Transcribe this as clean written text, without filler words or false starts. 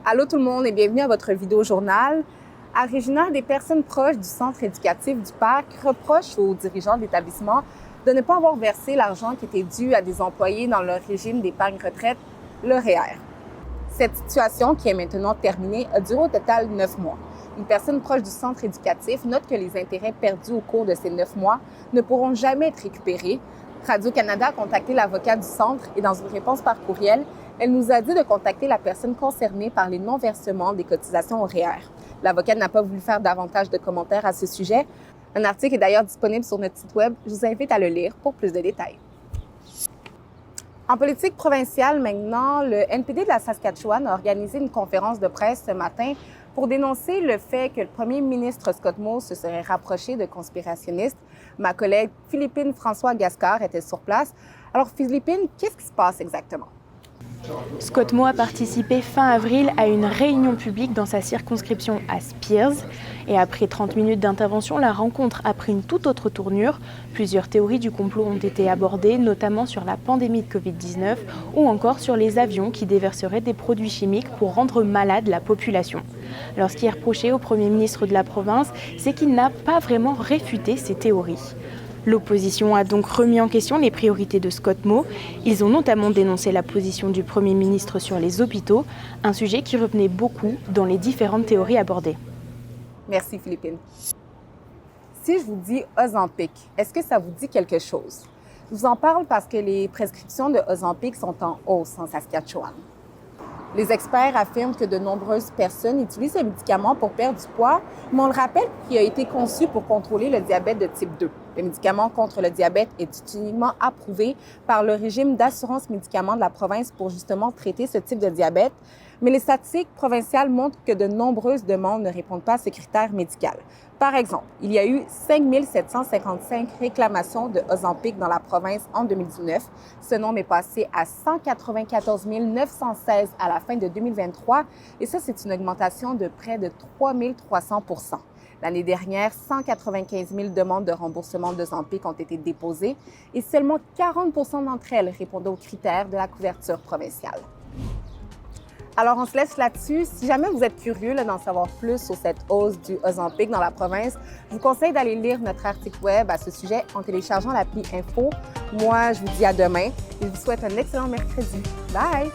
Allô tout le monde et bienvenue à votre vidéo journal. À Regina, des personnes proches du centre éducatif du parc reprochent aux dirigeants de l'établissement de ne pas avoir versé l'argent qui était dû à des employés dans leur régime d'épargne retraite, le REER. Cette situation, qui est maintenant terminée, a duré au total 9 mois. Une personne proche du centre éducatif note que les intérêts perdus au cours de ces 9 mois ne pourront jamais être récupérés. Radio-Canada a contacté l'avocat du centre et dans une réponse par courriel, elle nous a dit de contacter la personne concernée par les non-versements des cotisations au REER. L'avocate n'a pas voulu faire davantage de commentaires à ce sujet. Un article est d'ailleurs disponible sur notre site web. Je vous invite à le lire pour plus de détails. En politique provinciale maintenant, le NPD de la Saskatchewan a organisé une conférence de presse ce matin pour dénoncer le fait que le premier ministre Scott Moe se serait rapproché de conspirationnistes. Ma collègue Philippine François-Gascard était sur place. Alors Philippine, qu'est-ce qui se passe exactement? Scott Moe a participé fin avril à une réunion publique dans sa circonscription à Spears. Et après 30 minutes d'intervention, la rencontre a pris une toute autre tournure. Plusieurs théories du complot ont été abordées, notamment sur la pandémie de Covid-19 ou encore sur les avions qui déverseraient des produits chimiques pour rendre malade la population. Alors, ce qui est reproché au Premier ministre de la province, c'est qu'il n'a pas vraiment réfuté ces théories. L'opposition a donc remis en question les priorités de Scott Moe. Ils ont notamment dénoncé la position du Premier ministre sur les hôpitaux, un sujet qui revenait beaucoup dans les différentes théories abordées. Merci Philippine. Si je vous dis Ozempic, est-ce que ça vous dit quelque chose? Je vous en parle parce que les prescriptions de Ozempic sont en hausse en Saskatchewan. Les experts affirment que de nombreuses personnes utilisent ce médicament pour perdre du poids, mais on le rappelle qu'il a été conçu pour contrôler le diabète de type 2. Le médicament contre le diabète est uniquement approuvé par le régime d'assurance médicaments de la province pour justement traiter ce type de diabète, mais les statistiques provinciales montrent que de nombreuses demandes ne répondent pas à ce critère médical. Par exemple, il y a eu 5 755 réclamations de Ozempic dans la province en 2019. Ce nombre est passé à 194 916 à la fin de 2023 et ça, c'est une augmentation de près de 3 300 %. L'année dernière, 195 000 demandes de remboursement d'Ozempic ont été déposées et seulement 40 % d'entre elles répondaient aux critères de la couverture provinciale. Alors, on se laisse là-dessus. Si jamais vous êtes curieux d'en savoir plus sur cette hausse du Ozempic dans la province, je vous conseille d'aller lire notre article web à ce sujet en téléchargeant l'appli Info. Moi, je vous dis à demain et je vous souhaite un excellent mercredi. Bye!